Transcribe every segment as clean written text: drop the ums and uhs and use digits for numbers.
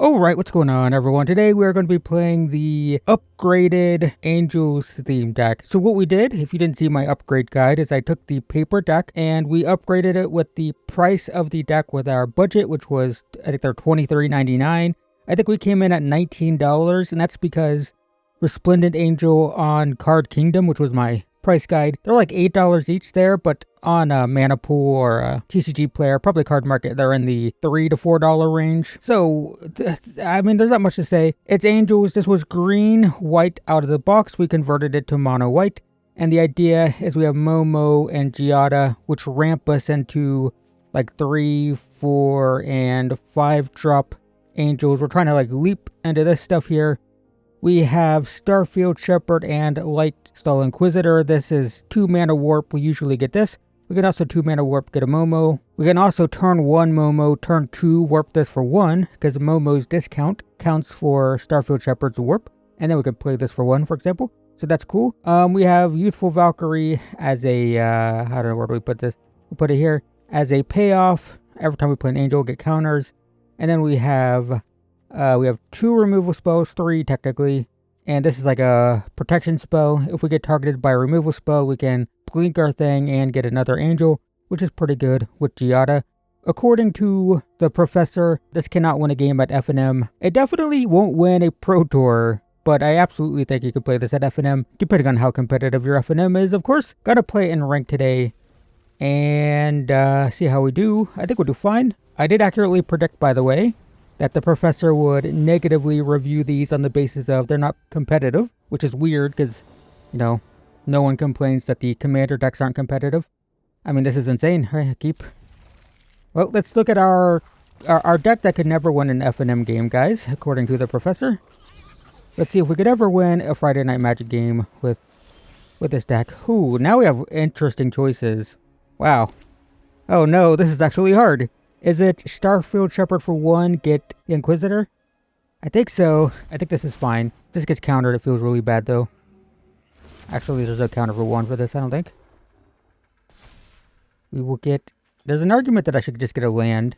Alright, what's going on everyone? Today we are going to be playing the upgraded Angels theme deck. So what we did, if you didn't see my upgrade guide, is I took the paper deck and we upgraded it with the price of the deck with our budget, which was, I think they're $23.99. I think we came in at $19, and that's because Resplendent Angel on Card Kingdom, which was my price guide, they're like $8 each there, but on a Mana Pool or a TCG Player, probably Card Market, they're in the $3 to $4 range. So, I mean, there's not much to say. It's Angels. This was green, white out of the box. We converted it to mono white. And the idea is we have Momo and Giada, which ramp us into like 3, 4, and 5 drop Angels. We're trying to like leap into this stuff here. We have Starfield Shepherd and Lightstall Inquisitor. This is 2 mana warp. We usually get this. We can also 2 mana warp, get a Momo. We can also turn 1 Momo, turn 2, warp this for 1, because Momo's discount counts for Starfield Shepherd's warp. And then we can play this for 1, for example. So that's cool. We have Youthful Valkyrie as a, I don't know, where do we put this? We'll put it here. As a payoff, every time we play an angel, we'll get counters. And then we have 2 removal spells, 3 technically, and this is like a protection spell. If we get targeted by a removal spell, we can blink our thing and get another angel, which is pretty good with Giada. According to the professor, this cannot win a game at FNM. It definitely won't win a Pro Tour, but I absolutely think you could play this at FNM, depending on how competitive your FNM is, of course. Gotta play it in rank today and see how we do. I think we'll do fine. I did accurately predict, by the way, that the professor would negatively review these on the basis of they're not competitive, which is weird because, you know, no one complains that the commander decks aren't competitive. I mean, this is insane. Well, let's look at our deck that could never win an FNM game, guys, according to the professor. Let's see if we could ever win a Friday Night Magic game with this deck. Ooh, now we have interesting choices. Wow. Oh no, this is actually hard. Is it Starfield Shepherd for 1, get the Inquisitor? I think so. I think this is fine. This gets countered. It feels really bad, though. Actually, there's no counter for 1 for this, I don't think. We will get... There's an argument that I should just get a land.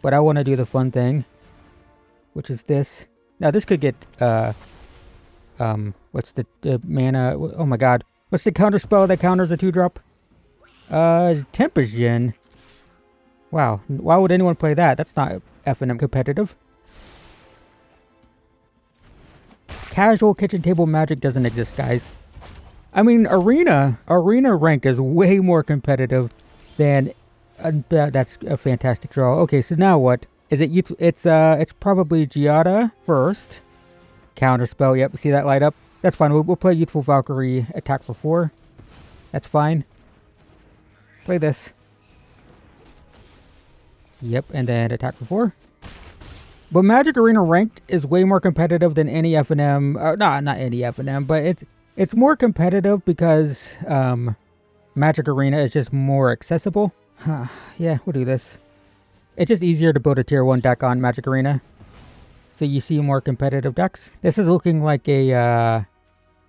But I want to do the fun thing. Which is this. Now, this could get... What's the mana... Oh my god. What's the counter spell that counters a 2-drop? Tempest. Wow, why would anyone play that? That's not FNM competitive. Casual kitchen table magic doesn't exist, guys. I mean, arena ranked is way more competitive than... that's a fantastic draw. Okay, so now what? Is it... It's probably Giada first. Counterspell, yep, see that light up? That's fine, we'll play Youthful Valkyrie, attack for 4. That's fine. Play this. Yep, and then attack for 4. But Magic Arena Ranked is way more competitive than any FNM. Not any FNM, but it's more competitive because Magic Arena is just more accessible. Yeah, we'll do this. It's just easier to build a tier 1 deck on Magic Arena. So you see more competitive decks. This is looking like a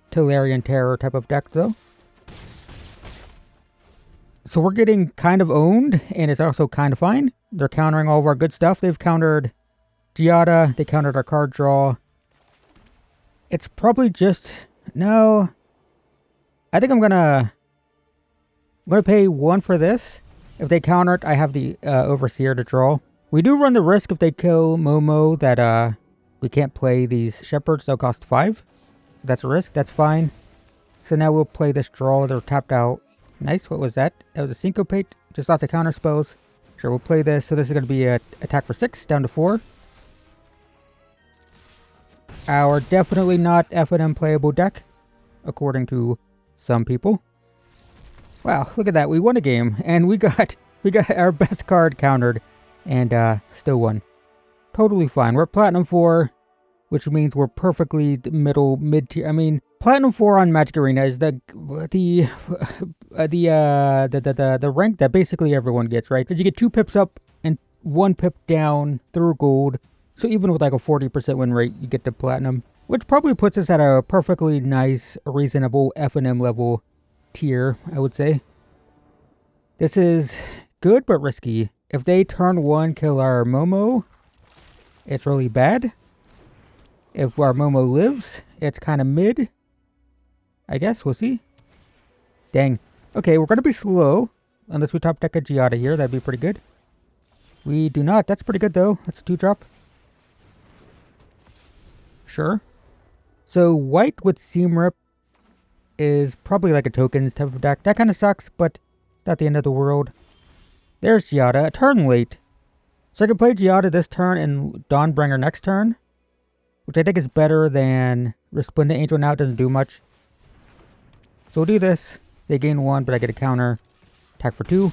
Tolarian Terror type of deck, though. So we're getting kind of owned, and it's also kind of fine. They're countering all of our good stuff. They've countered Giada. They countered our card draw. It's probably just... No. I think I'm gonna pay 1 for this. If they counter it, I have the Overseer to draw. We do run the risk if they kill Momo that we can't play these Shepherds. They'll cost 5. That's a risk. That's fine. So now we'll play this draw. They're tapped out. Nice, what was that? That was a Syncopate. Just lots of counter spells. Sure, we'll play this. So this is going to be an attack for 6, down to 4. Our definitely not FNM playable deck, according to some people. Wow, look at that. We won a game, and we got our best card countered, and still won. Totally fine. We're Platinum 4, which means we're perfectly mid-tier. I mean, Platinum 4 on Magic Arena is the rank that basically everyone gets, right? Because you get 2 pips up and 1 pip down through gold. So even with like a 40% win rate, you get to Platinum, which probably puts us at a perfectly nice, reasonable FNM level tier, I would say. This is good but risky. If they turn 1, kill our Momo, it's really bad. If our Momo lives, it's kind of mid. I guess, we'll see. Dang. Okay, we're going to be slow. Unless we top deck a Giada here, that'd be pretty good. We do not. That's pretty good, though. That's a 2-drop. Sure. So, white with Seam Rip is probably like a tokens type of deck. That kind of sucks, but it's not the end of the world. There's Giada. A turn late. So I can play Giada this turn and Dawnbringer next turn, which I think is better than Resplendent Angel now. It doesn't do much. So we'll do this. They gain 1, but I get a counter. Attack for 2.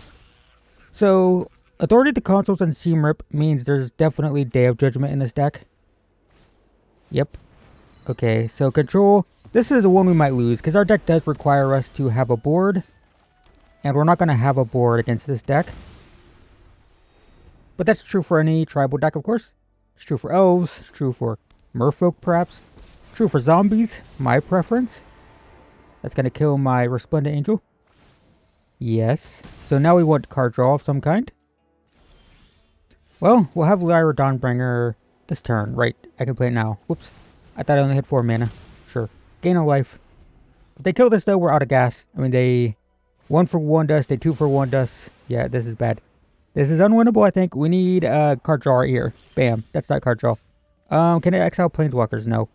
So, Authority of the Consuls and Seam Rip means there's definitely Day of Judgment in this deck. Yep. Okay, so Control. This is the one we might lose, because our deck does require us to have a board. And we're not going to have a board against this deck. But that's true for any tribal deck, of course. It's true for elves. It's true for merfolk, perhaps. True for zombies. My preference. That's going to kill my Resplendent Angel. Yes. So now we want card draw of some kind. Well, we'll have Lyra Dawnbringer this turn. Right. I can play it now. Whoops. I thought I only had 4 mana. Sure. Gain a life. If they kill this, though, we're out of gas. I mean, they 1 for 1 dust. They 2 for 1 dust. Yeah, this is bad. This is unwinnable, I think. We need a card draw right here. Bam. That's not card draw. Can I exile Planeswalkers? No.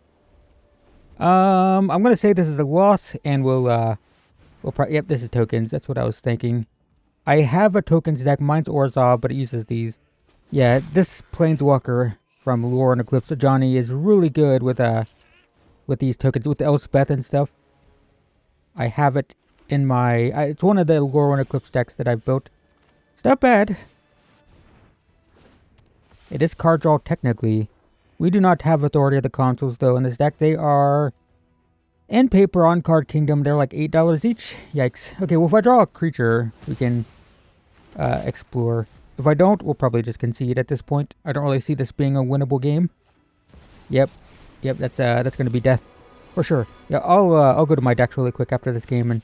I'm going to say this is a loss, and we'll probably... Yep, this is tokens. That's what I was thinking. I have a tokens deck. Mine's Orzhov, but it uses these. Yeah, this Planeswalker from Lore and Eclipse of Johnny is really good with these tokens, with Elspeth and stuff. I have it in my... it's one of the Lore and Eclipse decks that I've built. It's not bad. It is card draw technically. We do not have Authority of the Consuls, though, in this deck. They are, in paper, on Card Kingdom. They're like $8 each. Yikes. Okay, well, if I draw a creature, we can explore. If I don't, we'll probably just concede at this point. I don't really see this being a winnable game. Yep. Yep, that's going to be death. For sure. Yeah, I'll go to my decks really quick after this game and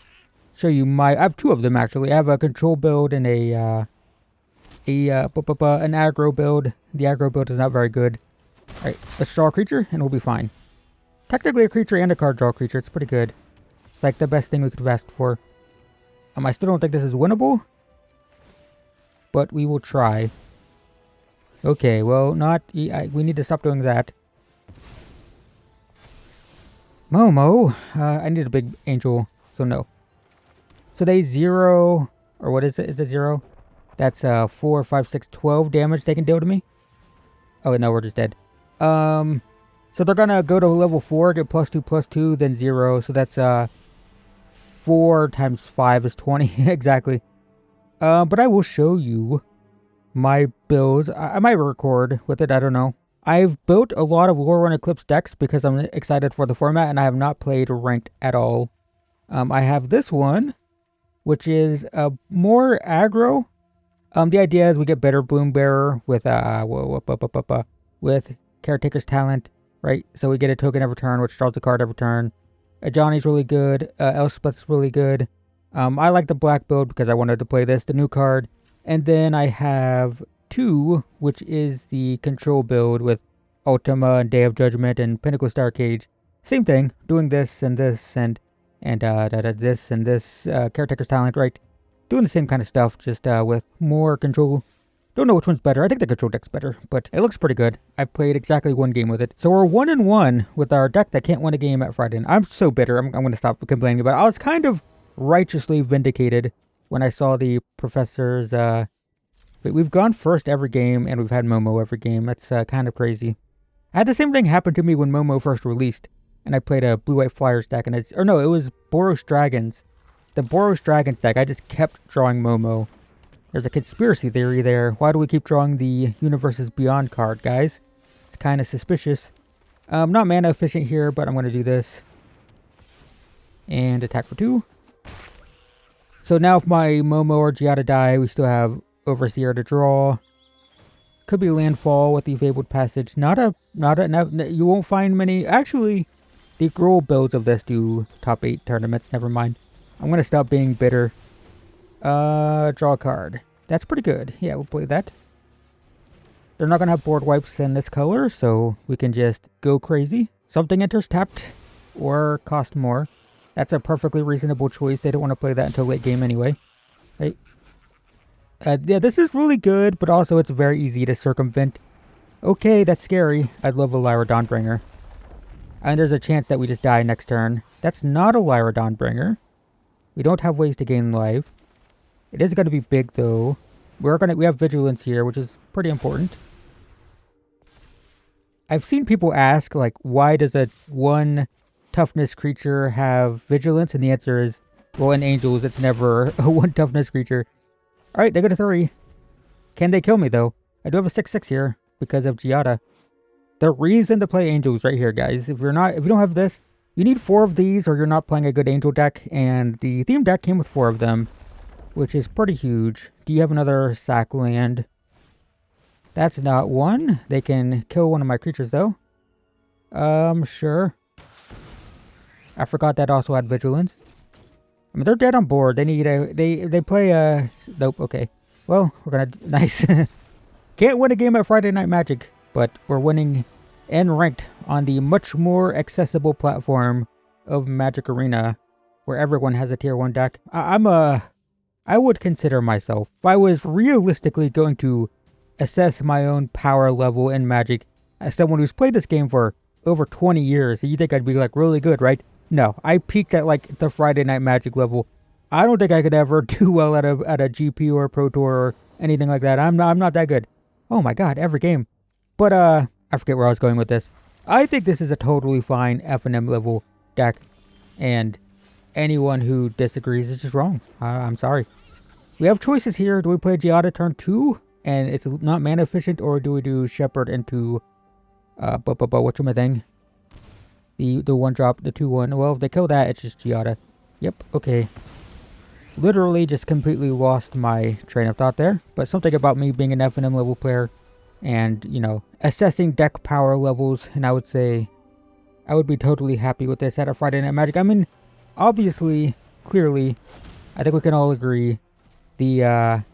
show you my... I have 2 of them, actually. I have a control build and an aggro build. The aggro build is not very good. Alright, let's draw a creature, and we'll be fine. Technically a creature and a card draw creature. It's pretty good. It's like the best thing we could have asked for. I still don't think this is winnable. But we will try. Okay, well, we need to stop doing that. Momo. I need a big angel, so no. So they 0... Or what is it? Is it 0? That's 4, 5, 6, 12 damage they can deal to me. Oh, no, we're just dead. So they're gonna go to level 4, get +2/+2, then 0. So that's 4 times 5 is 20 exactly. But I will show you my builds. I might record with it. I don't know. I've built a lot of Lore and Eclipse decks because I'm excited for the format, and I have not played ranked at all. I have this one, which is more aggro. The idea is we get better Bloom Bearer with Caretaker's Talent, right? So we get a token every turn, which draws a card every turn. Johnny's really good. Elspeth's really good. I like the black build because I wanted to play this, the new card. And then I have 2, which is the control build with Ultima and Day of Judgment and Pinnacle Star Cage. Same thing, doing this and this and this and this, Caretaker's Talent, right? Doing the same kind of stuff, just with more control. Don't know which one's better. I think the control deck's better, but it looks pretty good. I've played exactly 1 game with it. So we're 1-1 with our deck that can't win a game at Friday. I'm so bitter. I'm going to stop complaining about it. I was kind of righteously vindicated when I saw the professors. We've gone first every game, and we've had Momo every game. That's kind of crazy. I had the same thing happen to me when Momo first released, and I played a Blue-White Flyers deck, and it was Boros Dragons. The Boros Dragons deck, I just kept drawing Momo. There's a conspiracy theory there. Why do we keep drawing the Universes Beyond card, guys? It's kind of suspicious. Not mana efficient here, but I'm going to do this. And attack for 2. So now if my Momo or Giada die, we still have Overseer to draw. Could be Landfall with the Fabled Passage. You won't find many. Actually, the Gruul builds of this do top 8 tournaments. Never mind. I'm going to stop being bitter. Draw a card. That's pretty good. Yeah, we'll play that. They're not going to have board wipes in this color, so we can just go crazy. Something enters tapped or cost more. That's a perfectly reasonable choice. They don't want to play that until late game anyway. Right? Yeah, this is really good, but also it's very easy to circumvent. Okay, that's scary. I'd love a Lyra Dawnbringer. And there's a chance that we just die next turn. That's not a Lyra Dawnbringer. We don't have ways to gain life. It is going to be big, though. We have vigilance here, which is pretty important. I've seen people ask, like, why does a 1 toughness creature have vigilance? And the answer is, well, in Angels, it's never a 1 toughness creature. Alright, they go to 3. Can they kill me, though? I do have a 6/6 here because of Giada. The reason to play Angels right here, guys. If you don't have this, you need 4 of these or you're not playing a good Angel deck. And the theme deck came with 4 of them, which is pretty huge. Do you have another sack land? That's not one. They can kill one of my creatures, though. Sure. I forgot that also had vigilance. I mean, they're dead on board. They need a... They play a... Nope, okay. Well, we're gonna... Nice. Can't win a game at Friday Night Magic, but we're winning and ranked on the much more accessible platform of Magic Arena, where everyone has a tier 1 deck. I would consider myself, if I was realistically going to assess my own power level in Magic as someone who's played this game for over 20 years, you think I'd be like really good, right? No, I peaked at like the Friday Night Magic level. I don't think I could ever do well at a GP or a Pro Tour or anything like that. I'm not that good. Oh my god, every game. But I forget where I was going with this. I think this is a totally fine F&M level deck, and anyone who disagrees is just wrong. I'm sorry. We have choices here. Do we play Giada turn 2 and it's not mana efficient, or do we do Shepherd into whatchamething? The 1-drop, the 2/1. Well, if they kill that, it's just Giada. Yep, okay. Literally just completely lost my train of thought there. But something about me being an F&M level player and, you know, assessing deck power levels, and I would say I would be totally happy with this at a Friday Night Magic. I mean, obviously, clearly, I think we can all agree the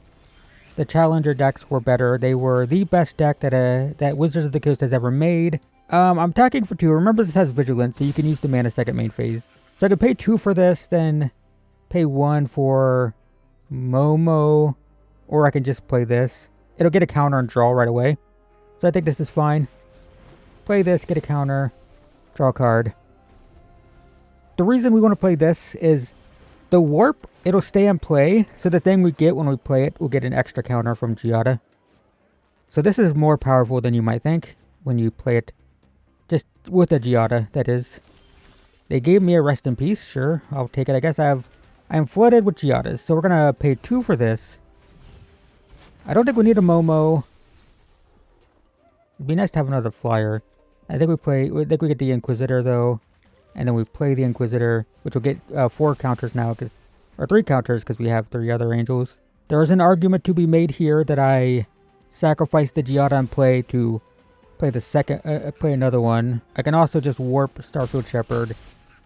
Challenger decks were better. They were the best deck that Wizards of the Coast has ever made. I'm attacking for 2. Remember, this has Vigilance, so you can use the mana second main phase. So I could pay 2 for this, then pay 1 for Momo, or I can just play this. It'll get a counter and draw right away. So I think this is fine. Play this, get a counter, draw a card. The reason we want to play this is the Warp, it'll stay in play, so the thing we get when we play it, we'll get an extra counter from Giada. So this is more powerful than you might think when you play it just with a Giada, that is. They gave me a Rest in Peace, sure, I'll take it. I guess I'm flooded with Giadas, so we're gonna pay 2 for this. I don't think we need a Momo. It'd be nice to have another flyer. I think we get the Inquisitor though, and then we play the Inquisitor, which will get 4 counters now, or 3 counters because we have 3 other Angels. There is an argument to be made here that I sacrifice the Giada and play to play the play another one. I can also just warp Starfield Shepherd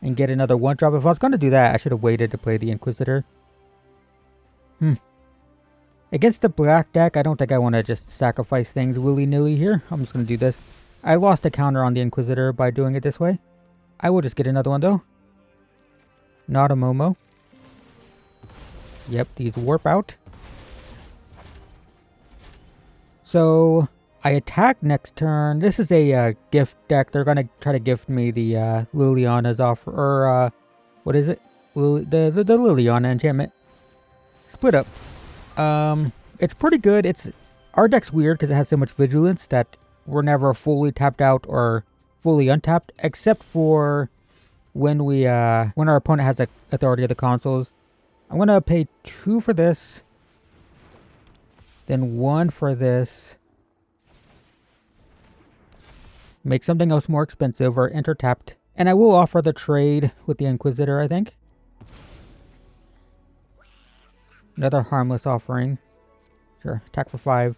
and get another 1-drop. If I was going to do that, I should have waited to play the Inquisitor. Against the black deck, I don't think I want to just sacrifice things willy-nilly here. I'm just going to do this. I lost a counter on the Inquisitor by doing it this way. I will just get another one, though. Not a Momo. Yep, these warp out. So I attack next turn. This is a gift deck. They're going to try to gift me the Liliana's offer. Or, what is it? The Liliana enchantment. Split up. It's pretty good. Our deck's weird because it has so much vigilance that we're never fully tapped out or fully untapped, except for when our opponent has authority of the consoles. I'm gonna pay 2 for this, then 1 for this. Make something else more expensive or enter tapped, and I will offer the trade with the Inquisitor, I think. Another harmless offering. Sure, attack for 5.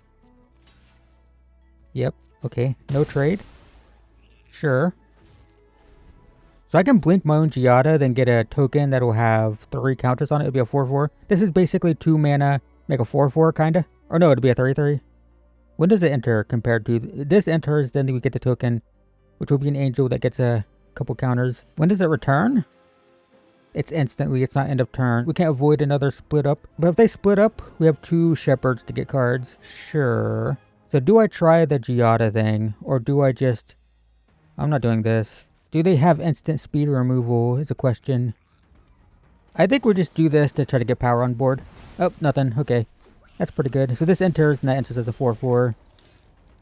Yep, okay, no trade. Sure. So I can blink my own Giada, then get a token that will have 3 counters on it. It'll be a 4/4. This is basically 2 mana, make a 4/4, kinda. Or no, it'll be a 3/3. When does it enter compared to... This enters, then we get the token, which will be an angel that gets a couple counters. When does it return? It's instantly. It's not end of turn. We can't avoid another split up. But if they split up, we have 2 shepherds to get cards. Sure. So do I try the Giada thing? Or do I just... I'm not doing this. Do they have instant speed removal is a question. I think we'll just do this to try to get power on board. Oh, nothing. Okay. That's pretty good. So this enters, and that enters as a 4/4.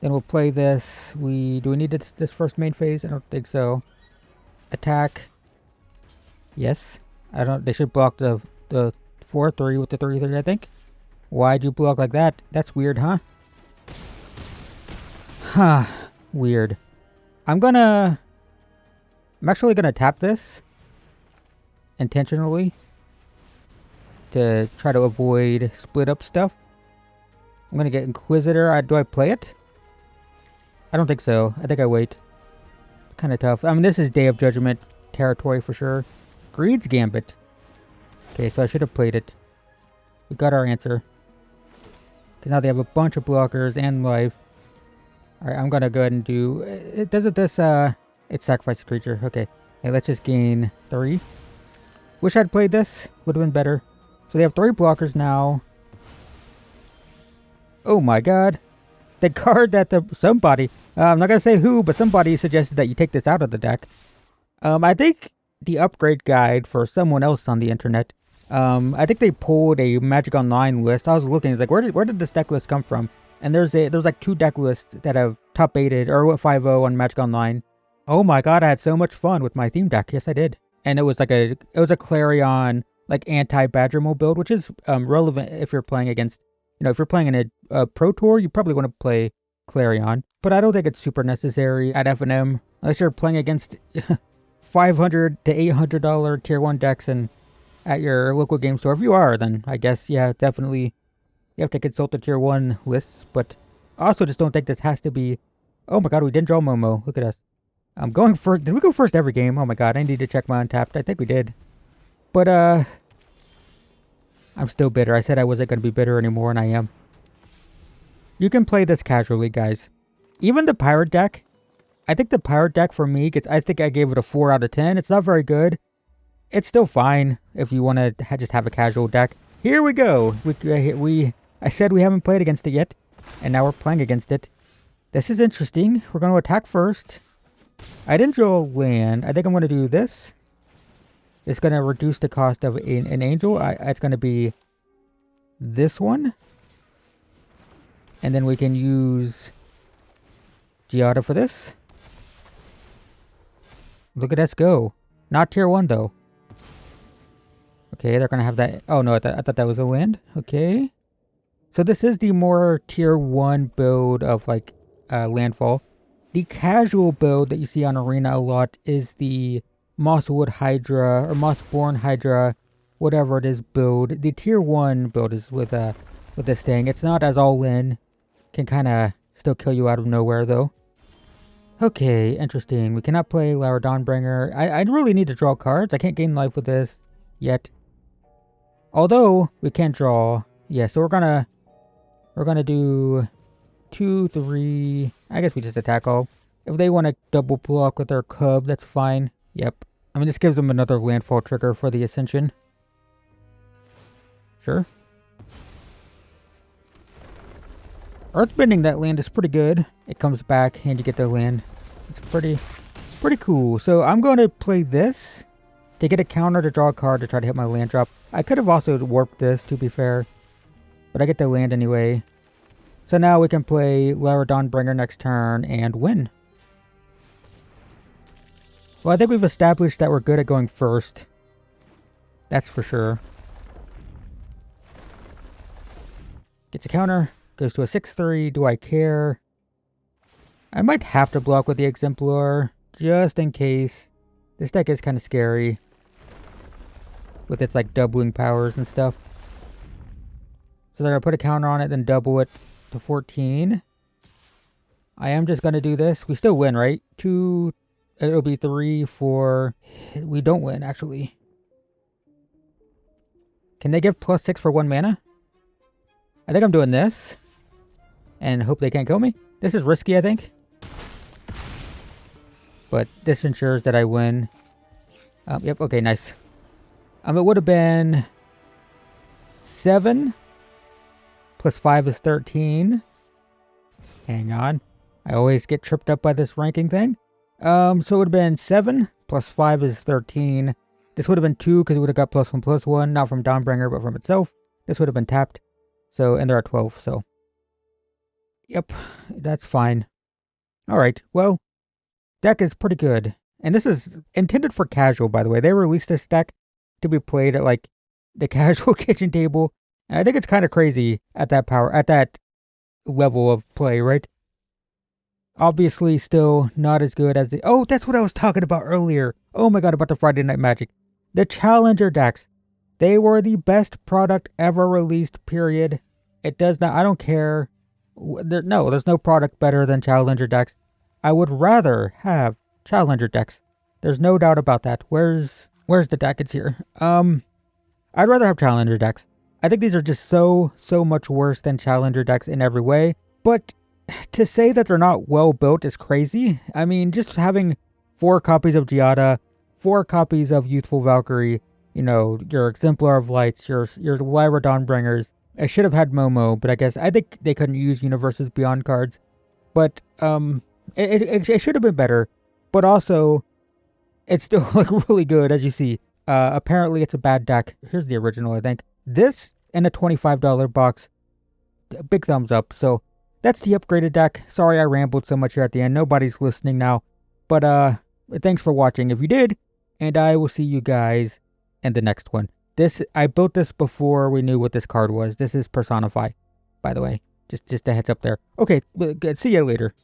Then we'll play this. Do we need this first main phase? I don't think so. Attack. Yes. They should block the 4/3 with the 3/3, I think. Why'd you block like that? That's weird, huh? Huh. Weird. I'm actually gonna tap this intentionally to try to avoid split up stuff. I'm gonna get Inquisitor. Do I play it? I don't think so. I think I wait. It's kind of tough. I mean, this is Day of Judgment territory for sure. Greed's Gambit. Okay, so I should have played it. We got our answer. Because now they have a bunch of blockers and life. Alright, I'm gonna go ahead and do... It sacrifice a creature. Okay. Hey, let's just gain 3. Wish I'd played this. Would have been better. So they have 3 blockers now. Oh my god. The card that somebody... I'm not gonna say who, but somebody suggested that you take this out of the deck. I think the upgrade guide for someone else on the internet... I think they pulled a Magic Online list. I was looking, it's like, where did this deck list come from? And there's like 2 deck lists that have top 8'd or went 5-0 on Magic Online. Oh my god, I had so much fun with my theme deck. Yes, I did. And it was a Clarion, like, anti-Badgermo build, which is relevant if you're playing against, if you're playing in a Pro Tour, you probably want to play Clarion. But I don't think it's super necessary at F&M, unless you're playing against $500 to $800 tier 1 decks and at your local game store. If you are, then I guess, yeah, definitely you have to consult the tier 1 lists. But I also just don't think this has to be... Oh my god, we didn't draw Momo. Look at us. I'm going first. Did we go first every game? Oh my god, I need to check my untapped. I think we did. But, I'm still bitter. I said I wasn't going to be bitter anymore, and I am. You can play this casually, guys. Even the Pirate deck. I think the Pirate deck for me I think I gave it a 4 out of 10. It's not very good. It's still fine if you want to just have a casual deck. Here we go. I said we haven't played against it yet, and now we're playing against it. This is interesting. We're going to attack first. I didn't draw land. I think I'm going to do this. It's going to reduce the cost of an angel. It's going to be this one. And then we can use Giada for this. Look at us go. Not tier 1 though. Okay, they're going to have that. Oh no, I thought that was a land. Okay. So this is the more tier 1 build of like Landfall. The casual build that you see on Arena a lot is the Mosswood Hydra or Mossborn Hydra, whatever it is build. The tier 1 build is with this thing. It's not as all in. Can kind of still kill you out of nowhere though. Okay, interesting. We cannot play Lara Dawnbringer. I really need to draw cards. I can't gain life with this yet. Although we can draw. Yeah, so we're gonna do 2, 3. I guess we just attack all. If they want to double block with their cub, that's fine. Yep. I mean, this gives them another landfall trigger for the Ascension. Sure. Earthbending that land is pretty good. It comes back and you get the land. It's pretty cool. So I'm going to play this to get a counter to draw a card to try to hit my land drop. I could have also warped this, to be fair. But I get the land anyway. So now we can play Lara Dawnbringer next turn and win. Well, I think we've established that we're good at going first. That's for sure. Gets a counter. Goes to a 6/3. Do I care? I might have to block with the Exemplar. Just in case. This deck is kind of scary. With its like doubling powers and stuff. So they're going to put a counter on it, then double it to 14. I am just going to do this. We still win, right? 2... It'll be 3, 4... We don't win, actually. Can they give +6 for 1 mana? I think I'm doing this. and hope they can't kill me. This is risky, I think. But this ensures that I win. Yep, okay, nice. It would have been 7 plus 5 is 13. Hang on. I always get tripped up by this ranking thing. So it would have been 7 plus 5 is 13. This would have been 2 because it would have got +1/+1, not from Dawnbringer, but from itself. This would have been tapped. So, and they're at 12, so. Yep, that's fine. Alright, well, deck is pretty good. And this is intended for casual, by the way. They released this deck to be played at, like, the casual kitchen table. And I think it's kind of crazy at that level of play, right? Obviously, still not as good as the... Oh, that's what I was talking about earlier. Oh my god, about the Friday Night Magic. The Challenger decks. They were the best product ever released, period. It does not... I don't care. No, there's no product better than Challenger decks. I would rather have Challenger decks. There's no doubt about that. Where's the deck? It's here. I'd rather have Challenger decks. I think these are just so much worse than Challenger decks in every way. But to say that they're not well built is crazy. I mean, just having 4 copies of Giada, 4 copies of Youthful Valkyrie, you know, your Exemplar of Lights, your Lyra Dawnbringers. I should have had Momo, but I think they couldn't use Universes Beyond cards. But it should have been better. But also, it's still like really good, as you see. Apparently, it's a bad deck. Here's the original, I think. This in a $25 box. Big thumbs up. So that's the upgraded deck. Sorry I rambled so much here at the end. Nobody's listening now. But thanks for watching if you did. And I will see you guys in the next one. I built this before we knew what this card was. This is Personify, by the way. Just a heads up there. Okay, see you later.